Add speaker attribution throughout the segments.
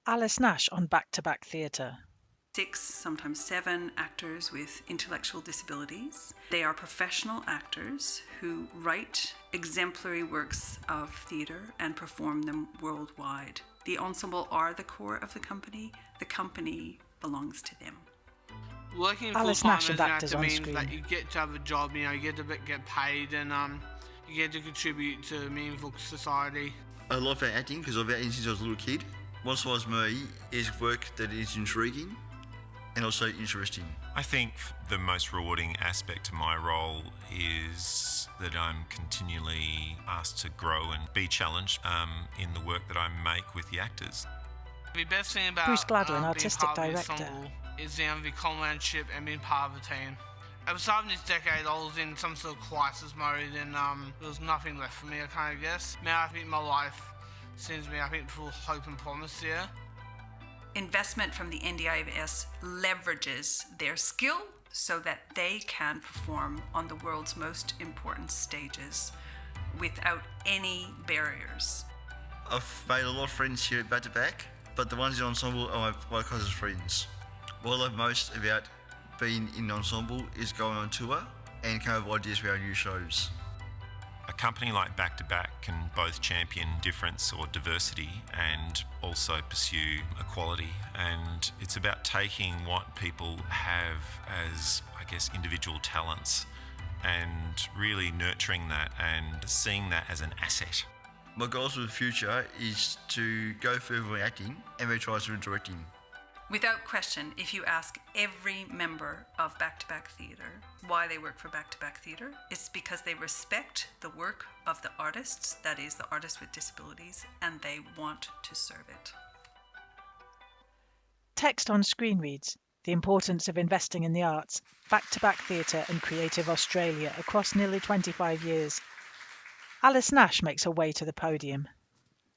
Speaker 1: Alice Nash on Back-to-Back Theatre.
Speaker 2: 6, sometimes 7 actors with intellectual disabilities. They are professional actors who write exemplary works of theatre and perform them worldwide. The ensemble are the core of the company. The company belongs to them.
Speaker 3: Working
Speaker 1: Alice
Speaker 3: full-time
Speaker 1: Nash
Speaker 3: as
Speaker 1: and
Speaker 3: an
Speaker 1: actors
Speaker 3: actor
Speaker 1: on
Speaker 3: means
Speaker 1: screen.
Speaker 3: that you get to have a job, you get to get paid, and you get to contribute to meaningful society.
Speaker 4: I love acting because I've acted since I was a little kid. What inspires me is work that is intriguing and also interesting.
Speaker 5: I think the most rewarding aspect to my role is that I'm continually asked to grow and be challenged in the work that I make with the actors.
Speaker 3: The best thing about
Speaker 1: Bruce Gladwin,
Speaker 3: being
Speaker 1: artistic
Speaker 3: part of the
Speaker 1: director.
Speaker 3: ensemble is the comradeship and being part of a team. At the start of this decade, I was in some sort of crisis mode, and there was nothing left for me, I kind of guess. Now I think my life seems to be, full of hope and promise here.
Speaker 2: Investment from the NDIS leverages their skill so that they can perform on the world's most important stages without any barriers.
Speaker 4: I've made a lot of friends here at Back-to-Back, but the ones in the ensemble are my closest friends. What I love most about being in the ensemble is going on tour and coming up with ideas for our new shows.
Speaker 5: A company like Back-to-Back can both champion difference or diversity and also pursue equality. And it's about taking what people have as, individual talents and really nurturing that and seeing that as an asset.
Speaker 4: My goals for the future is to go further in acting and maybe try some in directing.
Speaker 2: Without question, if you ask every member of Back-to-Back Theatre why they work for Back-to-Back Theatre, it's because they respect the work of the artists, that is, the artists with disabilities, and they want to serve it.
Speaker 1: Text on screen reads, "The importance of investing in the arts, Back-to-Back Theatre and Creative Australia across nearly 25 years." Alice Nash makes her way to the podium.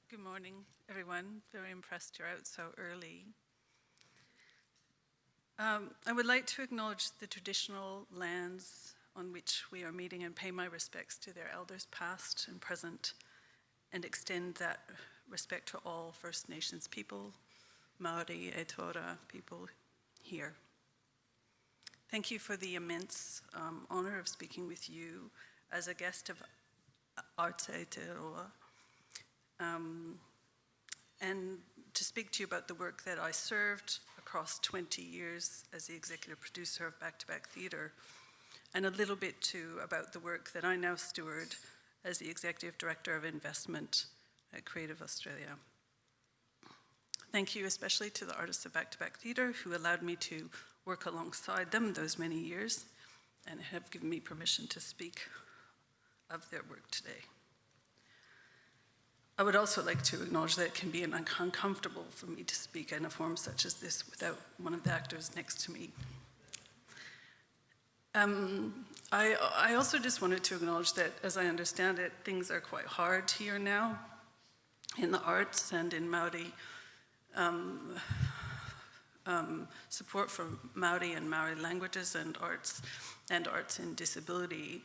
Speaker 6: Good morning, everyone. Very impressed you're out so early. I would like to acknowledge the traditional lands on which we are meeting and pay my respects to their elders past and present, and extend that respect to all First Nations people, Māori, Aotearoa people here. Thank you for the immense honour of speaking with you as a guest of Aotearoa, and to speak to you about the work that I served across 20 years as the executive producer of Back-to-Back Theatre, and a little bit too about the work that I now steward as the executive director of investment at Creative Australia. Thank you especially to the artists of Back-to-Back Theatre who allowed me to work alongside them those many years and have given me permission to speak of their work today. I would also like to acknowledge that it can be uncomfortable for me to speak in a forum such as this without one of the actors next to me. I also just wanted to acknowledge that, as I understand it, things are quite hard here now in the arts and in Māori support for Māori and Maori languages and arts in disability.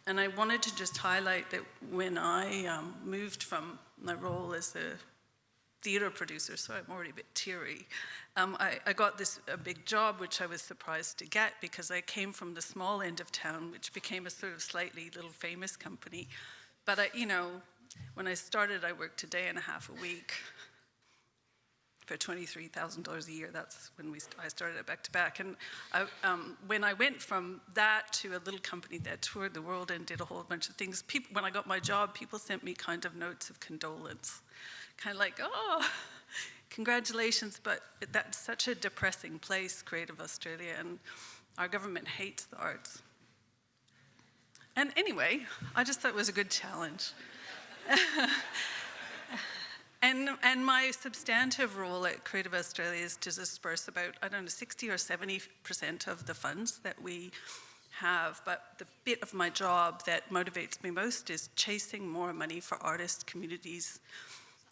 Speaker 6: And I wanted to just highlight that when I moved from my role as a theatre producer, so I'm already a bit teary, I got a big job, which I was surprised to get because I came from the small end of town, which became a sort of slightly little famous company. But when I started, I worked a day and a half a week for $23,000 a year. That's when I started at Back-to-Back. And when I went from that to a little company that toured the world and did a whole bunch of things, when I got my job, people sent me kind of notes of condolence. Kind of like, oh, congratulations, but that's such a depressing place, Creative Australia, and our government hates the arts. And anyway, I just thought it was a good challenge. And my substantive role at Creative Australia is to disperse about, 60 or 70% of the funds that we have. But the bit of my job that motivates me most is chasing more money for artists, communities,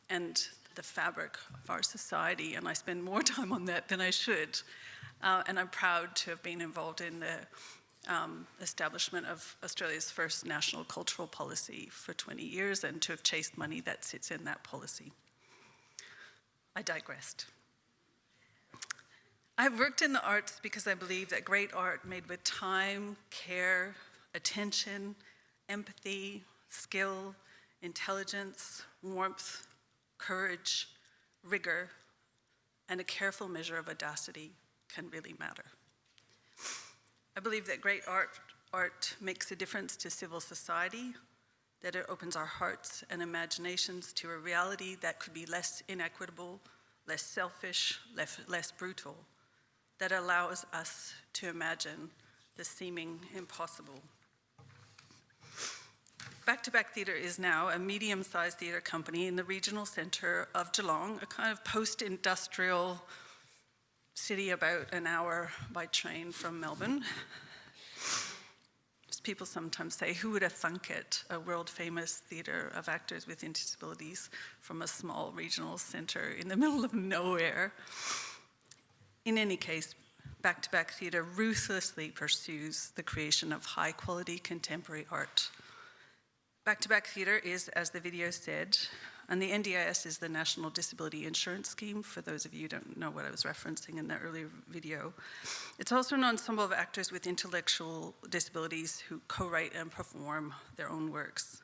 Speaker 6: and the fabric of our society. And I spend more time on that than I should. And I'm proud to have been involved in the establishment of Australia's first national cultural policy for 20 years and to have chased money that sits in that policy. I digressed. I've worked in the arts because I believe that great art made with time, care, attention, empathy, skill, intelligence, warmth, courage, rigor, and a careful measure of audacity can really matter. I believe that great art makes a difference to civil society, that it opens our hearts and imaginations to a reality that could be less inequitable, less selfish, less brutal, that allows us to imagine the seeming impossible. Back-to-Back Theatre is now a medium-sized theatre company in the regional centre of Geelong, a kind of post-industrial city about an hour by train from Melbourne. As people sometimes say, who would have thunk it, a world-famous theatre of actors with disabilities from a small regional centre in the middle of nowhere. In any case, Back-to-Back Theatre ruthlessly pursues the creation of high-quality contemporary art. Back-to-Back Theatre is, as the video said, and the NDIS is the National Disability Insurance Scheme, for those of you who don't know what I was referencing in the earlier video. It's also an ensemble of actors with intellectual disabilities who co-write and perform their own works.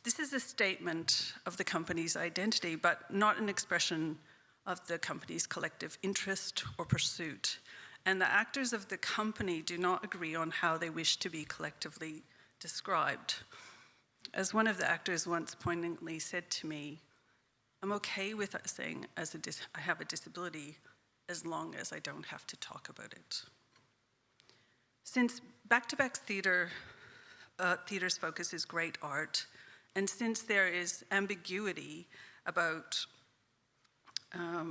Speaker 6: This is a statement of the company's identity, but not an expression of the company's collective interest or pursuit. And the actors of the company do not agree on how they wish to be collectively described. As one of the actors once poignantly said to me, I'm okay with saying I have a disability as long as I don't have to talk about it. Since Back-to-Back Theatre's focus is great art, and since there is ambiguity about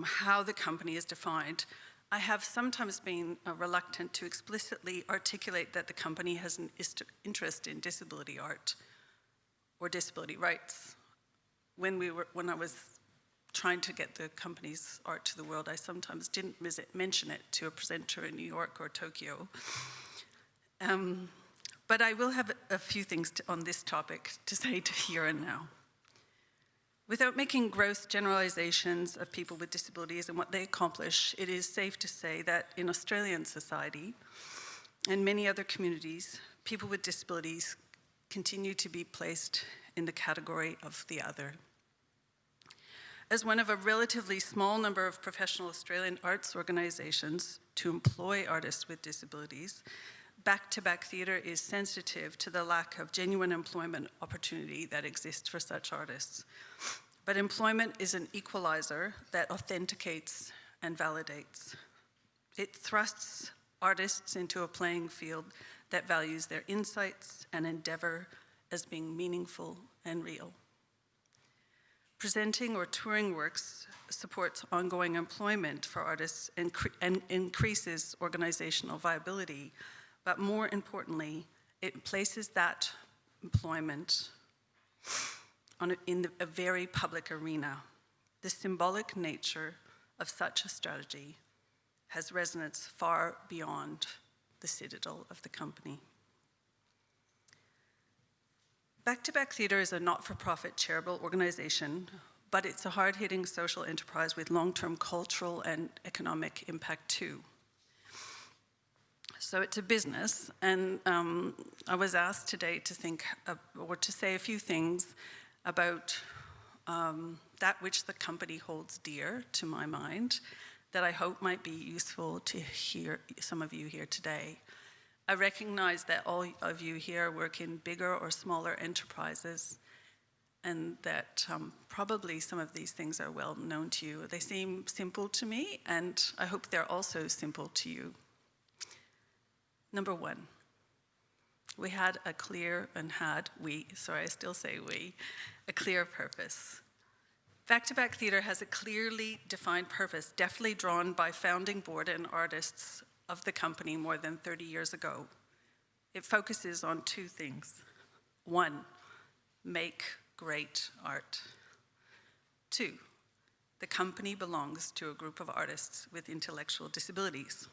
Speaker 6: how the company is defined, I have sometimes been reluctant to explicitly articulate that the company has an interest in disability art or disability rights. When I was trying to get the company's art to the world, I sometimes didn't mention it to a presenter in New York or Tokyo. But I will have a few things on this topic to say to here and now. Without making gross generalizations of people with disabilities and what they accomplish, it is safe to say that in Australian society and many other communities, people with disabilities continue to be placed in the category of the other. As one of a relatively small number of professional Australian arts organisations to employ artists with disabilities, Back-to-Back Theatre is sensitive to the lack of genuine employment opportunity that exists for such artists. But employment is an equalizer that authenticates and validates. It thrusts artists into a playing field that values their insights and endeavour as being meaningful and real. Presenting or touring works supports ongoing employment for artists and increases organizational viability, but more importantly, it places that employment in a very public arena. The symbolic nature of such a strategy has resonance far beyond the citadel of the company. Back-to-Back Theatre is a not-for-profit charitable organization, but it's a hard-hitting social enterprise with long-term cultural and economic impact too. So it's a business, and I was asked today to to say a few things about that which the company holds dear to my mind that I hope might be useful to hear some of you here today. I recognize that all of you here work in bigger or smaller enterprises, and that probably some of these things are well known to you. They seem simple to me, and I hope they're also simple to you. Number one, we had a clear purpose. Back-to-Back Theatre has a clearly defined purpose, deftly drawn by founding board and artists of the company more than 30 years ago. It focuses on two things. One, make great art. Two, the company belongs to a group of artists with intellectual disabilities.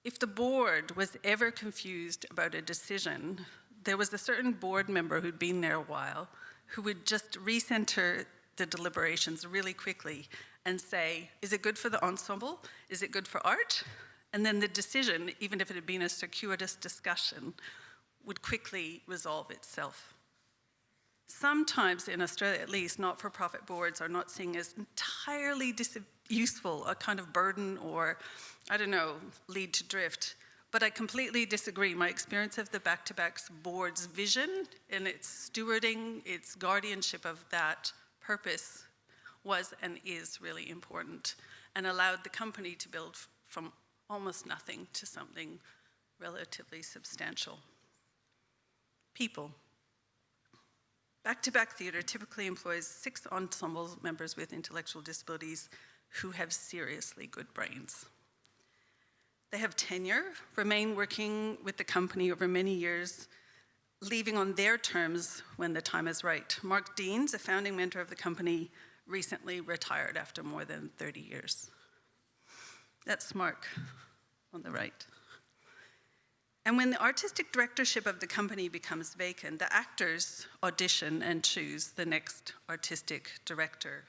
Speaker 6: If the board was ever confused about a decision, there was a certain board member who'd been there a while who would just recenter the deliberations really quickly and say, is it good for the ensemble? Is it good for art? And then the decision, even if it had been a circuitous discussion, would quickly resolve itself. Sometimes in Australia, at least, not-for-profit boards are not seen as entirely useful, a kind of burden or, I don't know, lead to drift. But I completely disagree. My experience of the Back-to-Back's board's vision and its stewarding, its guardianship of that purpose was and is really important and allowed the company to build from almost nothing to something relatively substantial. People. Back-to-Back theatre typically employs 6 ensemble members with intellectual disabilities who have seriously good brains. They have tenure, remain working with the company over many years, leaving on their terms when the time is right. Mark Deans, a founding mentor of the company, recently retired after more than 30 years. That's Mark on the right. And when the artistic directorship of the company becomes vacant, the actors audition and choose the next artistic director,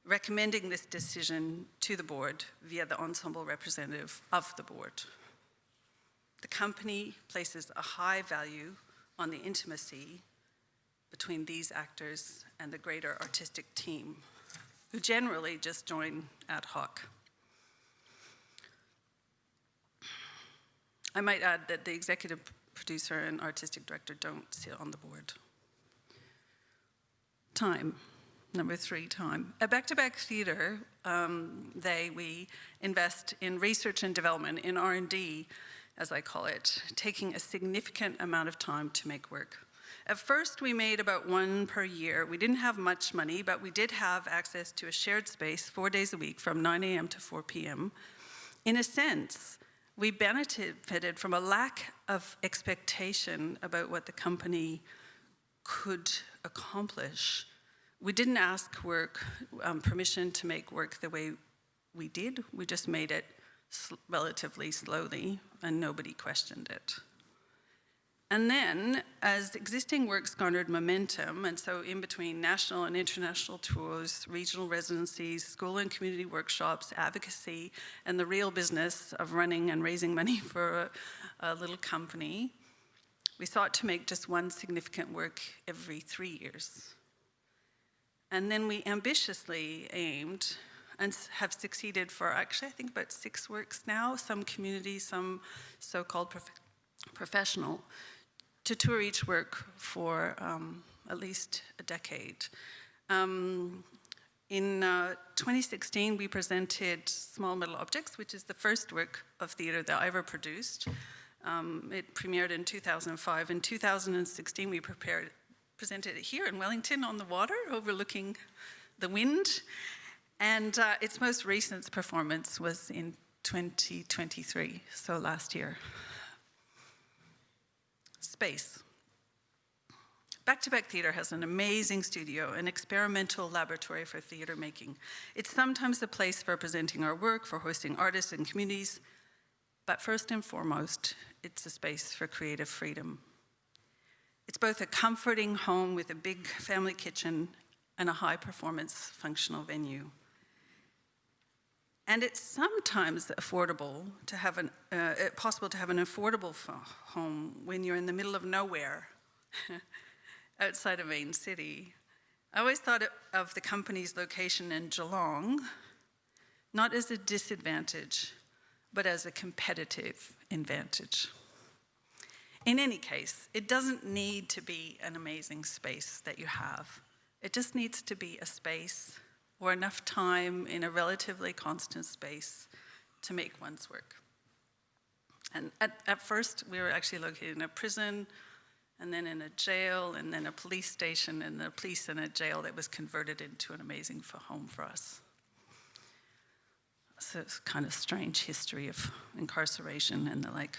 Speaker 6: recommending this decision to the board via the ensemble representative of the board. The company places a high value on the intimacy between these actors and the greater artistic team, who generally just join ad hoc. I might add that the executive producer and artistic director don't sit on the board. Time. Number 3, time. At Back-to-Back Theatre, we invest in research and development, in R&D, as I call it, taking a significant amount of time to make work. At first, we made about 1 per year. We didn't have much money, but we did have access to a shared space 4 days a week from 9 a.m. to 4 p.m. In a sense, we benefited from a lack of expectation about what the company could accomplish. We didn't ask permission to make work the way we did. We just made it relatively slowly, and nobody questioned it. And then, as existing works garnered momentum, and so in between national and international tours, regional residencies, school and community workshops, advocacy, and the real business of running and raising money for a little company, we sought to make just 1 significant work every 3 years. And then we ambitiously aimed and have succeeded for actually, I think, about 6 works now, some community, some so-called professional, to tour each work for at least a decade. In 2016, we presented Small Metal Objects, which is the first work of theatre that I ever produced. It premiered in 2005. In 2016, we presented it here in Wellington on the water, overlooking the wind. And its most recent performance was in 2023, so last year. Space. Back-to-Back Theatre has an amazing studio, an experimental laboratory for theatre making. It's sometimes a place for presenting our work, for hosting artists and communities, but first and foremost, it's a space for creative freedom. It's both a comforting home with a big family kitchen and a high-performance functional venue. And it's sometimes affordable to have possible to have an affordable home when you're in the middle of nowhere, outside a main city. I always thought of the company's location in Geelong, not as a disadvantage, but as a competitive advantage. In any case, it doesn't need to be an amazing space that you have. It just needs to be a space or enough time in a relatively constant space to make one's work. And at first, we were actually located in a prison, and then in a jail, and then a police station, and the police and a jail that was converted into an amazing home for us. So it's kind of strange history of incarceration and the like.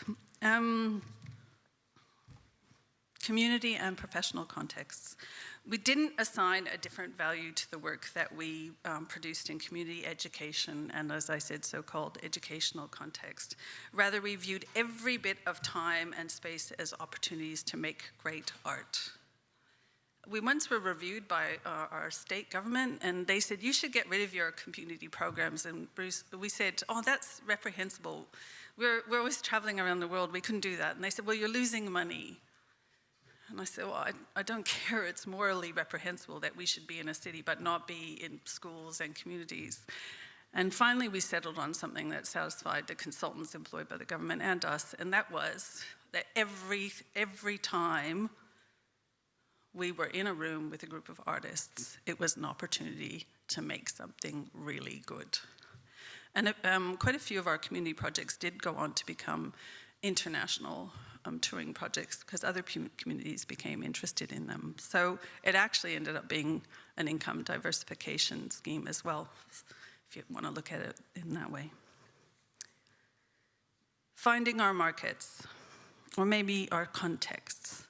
Speaker 6: Community and professional contexts. We didn't assign a different value to the work that we produced in community education and, as I said, so-called educational context. Rather, we viewed every bit of time and space as opportunities to make great art. we once were reviewed by our state government, and they said, you should get rid of your community programs. And Bruce, we said, oh, that's reprehensible. We're always traveling around the world. We couldn't do that. And they said, well, you're losing money. And I said, well, I don't care. It's morally reprehensible that we should be in a city but not be in schools and communities. And finally, we settled on something that satisfied the consultants employed by the government and us, and that was that every time we were in a room with a group of artists, it was an opportunity to make something really good. And quite a few of our community projects did go on to become international touring projects because other communities became interested in them. So it actually ended up being an income diversification scheme as well, if you want to look at it in that way. Finding our markets, or maybe our contexts.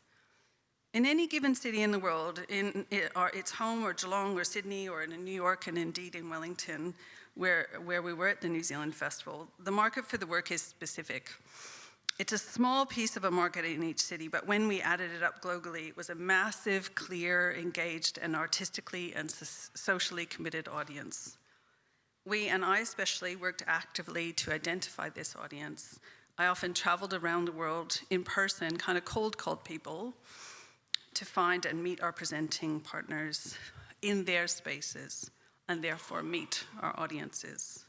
Speaker 6: In any given city in the world, in its home or Geelong or Sydney or in New York and indeed in Wellington, where we were at the New Zealand Festival, the market for the work is specific. It's a small piece of a market in each city, but when we added it up globally, it was a massive, clear, engaged, and artistically and socially committed audience. We, and I especially, worked actively to identify this audience. I often traveled around the world in person, kind of cold called people, to find and meet our presenting partners in their spaces, and therefore meet our audiences.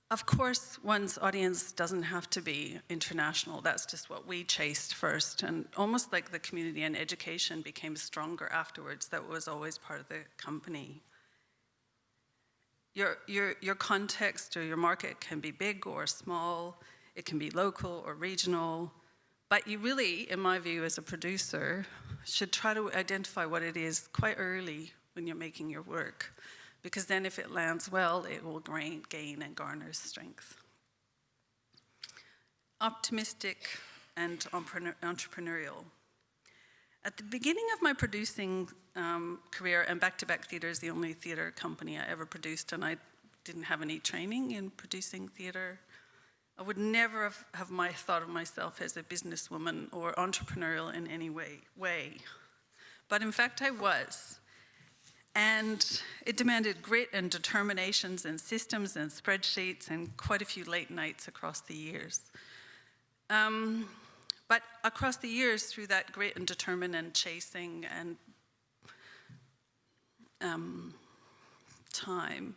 Speaker 6: Of course, one's audience doesn't have to be international. That's just what we chased first. And almost like the community and education became stronger afterwards, that was always part of the company. Your context or your market can be big or small. It can be local or regional. But you really, in my view, as a producer, should try to identify what it is quite early when you're making your work. Because then if it lands well, it will gain and garner strength. Optimistic and entrepreneurial. At the beginning of my producing career, and Back to Back Theatre is the only theatre company I ever produced, and I didn't have any training in producing theatre. I would never have thought of myself as a businesswoman or entrepreneurial in any way. But in fact, I was. And it demanded grit and determinations and systems and spreadsheets and quite a few late nights across the years. But across the years, through that grit and determination and chasing and time,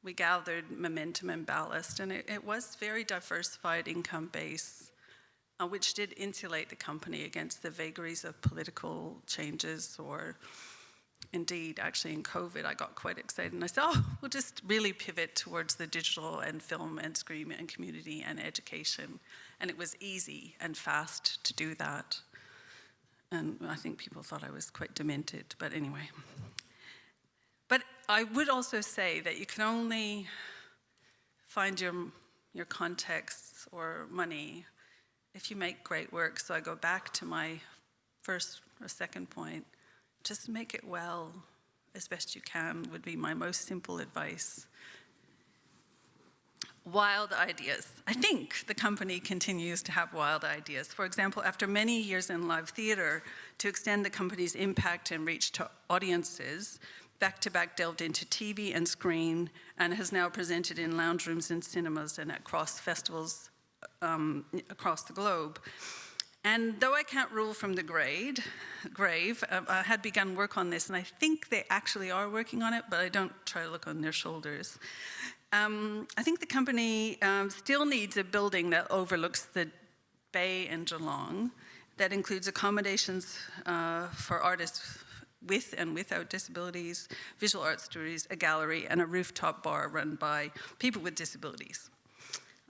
Speaker 6: we gathered momentum and ballast, and it was very diversified income base, which did insulate the company against the vagaries of political changes or indeed, actually in COVID, I got quite excited and I said, oh, we'll just really pivot towards the digital and film and screen and community and education. And it was easy and fast to do that. And I think people thought I was quite demented, but anyway. But I would also say that you can only find your contexts or money if you make great work. So I go back to my first or second point. Just make it well, as best you can, would be my most simple advice. Wild ideas. I think the company continues to have wild ideas. For example, after many years in live theatre, to extend the company's impact and reach to audiences, Back to Back delved into TV and screen and has now presented in lounge rooms and cinemas and across festivals across the globe. And though I can't rule from the grave, I had begun work on this, and I think they actually are working on it, but I don't try to look on their shoulders. I think the company still needs a building that overlooks the bay in Geelong, that includes accommodations for artists with and without disabilities, visual art studios, a gallery, and a rooftop bar run by people with disabilities.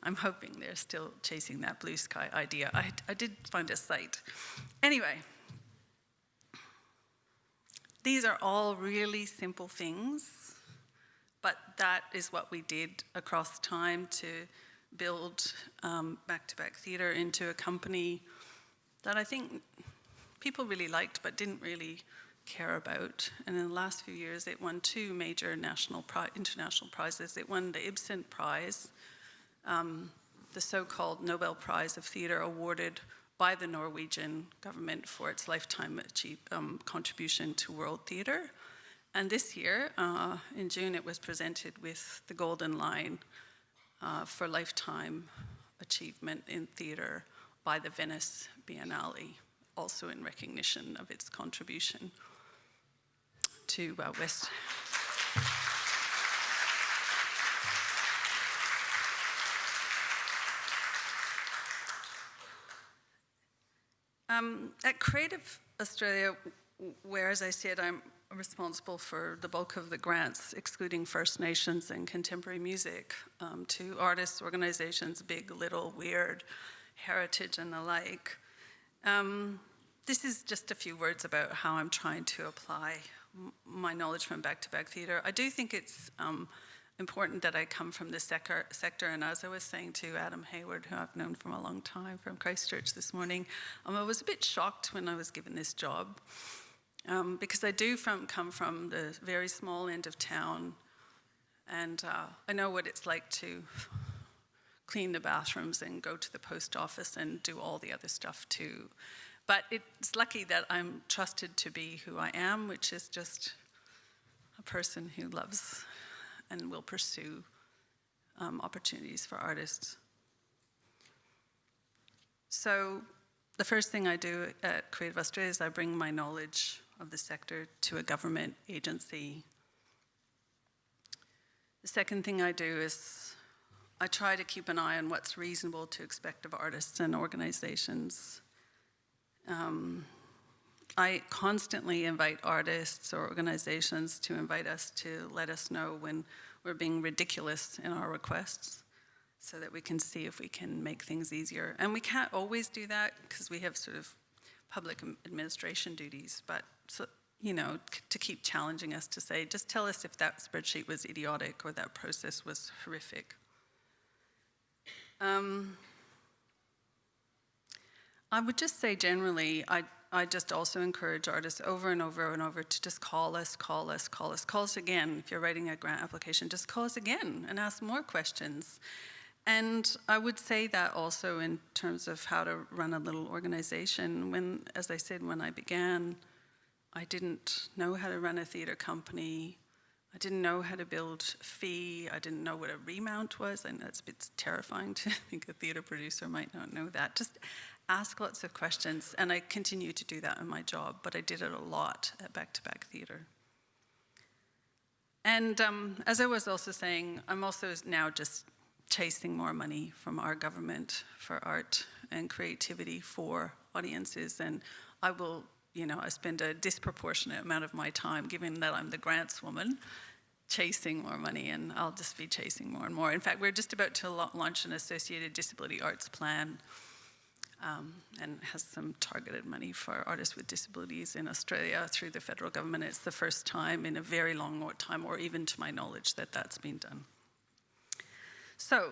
Speaker 6: I'm hoping they're still chasing that blue sky idea. I did find a site. Anyway, these are all really simple things, but that is what we did across time to build Back to Back Theatre into a company that I think people really liked but didn't really care about. And in the last few years, it won 2 major international prizes. It won the Ibsen Prize, the so-called Nobel Prize of Theatre awarded by the Norwegian government for its lifetime contribution to world theatre. And this year, in June, it was presented with the Golden Lion for lifetime achievement in theatre by the Venice Biennale, also in recognition of its contribution to West. At Creative Australia, where, as I said, I'm responsible for the bulk of the grants, excluding First Nations and contemporary music, to artists, organizations, big, little, weird, heritage, and the like. This is just a few words about how I'm trying to apply my knowledge from back-to-back theatre. I do think it's important that I come from this sector, and as I was saying to Adam Hayward, who I've known from a long time, from Christchurch this morning, I was a bit shocked when I was given this job, because I do come from the very small end of town, and I know what it's like to clean the bathrooms and go to the post office and do all the other stuff too. But it's lucky that I'm trusted to be who I am, which is just a person who loves and will pursue opportunities for artists. So the first thing I do at Creative Australia is I bring my knowledge of the sector to a government agency. The second thing I do is I try to keep an eye on what's reasonable to expect of artists and organizations. I constantly invite artists or organizations to invite us to let us know when we're being ridiculous in our requests so that we can see if we can make things easier. And we can't always do that because we have sort of public administration duties, but so, you know, to keep challenging us to say, just tell us if that spreadsheet was idiotic or that process was horrific. I would just say generally, I just also encourage artists over and over and over to just call us again. If you're writing a grant application, just call us again and ask more questions. And I would say that also in terms of how to run a little organization. When, as I said, when I began, I didn't know how to run a theatre company. I didn't know how to build fee. I didn't know what a remount was. And that's a bit terrifying to think a theatre producer might not know that. Just ask lots of questions, and I continue to do that in my job, but I did it a lot at Back-to-Back Theatre. And as I was also saying, I'm also now just chasing more money from our government for art and creativity for audiences, and I will, you know, I spend a disproportionate amount of my time, given that I'm the grants woman, chasing more money, and I'll just be chasing more and more. In fact, we're just about to launch an associated disability arts plan, and has some targeted money for artists with disabilities in Australia through the federal government. It's the first time in a very long time, or even to my knowledge, that that's been done. So,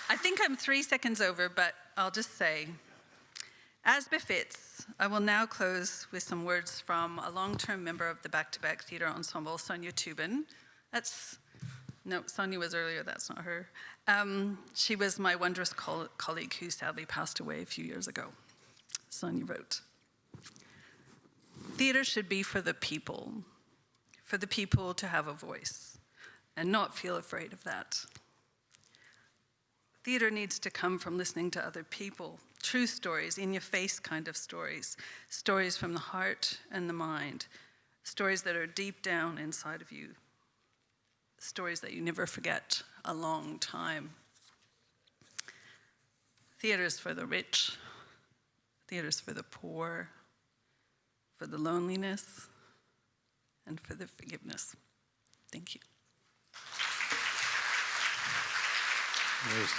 Speaker 6: I think I'm 3 seconds over, but I'll just say, as befits, I will now close with some words from a long-term member of the Back-to-Back Theatre Ensemble, Sonia Tubin. No, Sonia was earlier, that's not her. She was my wondrous colleague who sadly passed away a few years ago. Sonia wrote, "Theatre should be for the people to have a voice and not feel afraid of that. Theatre needs to come from listening to other people, true stories, in-your-face kind of stories, stories from the heart and the mind, stories that are deep down inside of you, stories that you never forget a long time. Theatre is for the rich, theatre is for the poor, for the loneliness, and for the forgiveness." Thank you.
Speaker 7: Yes.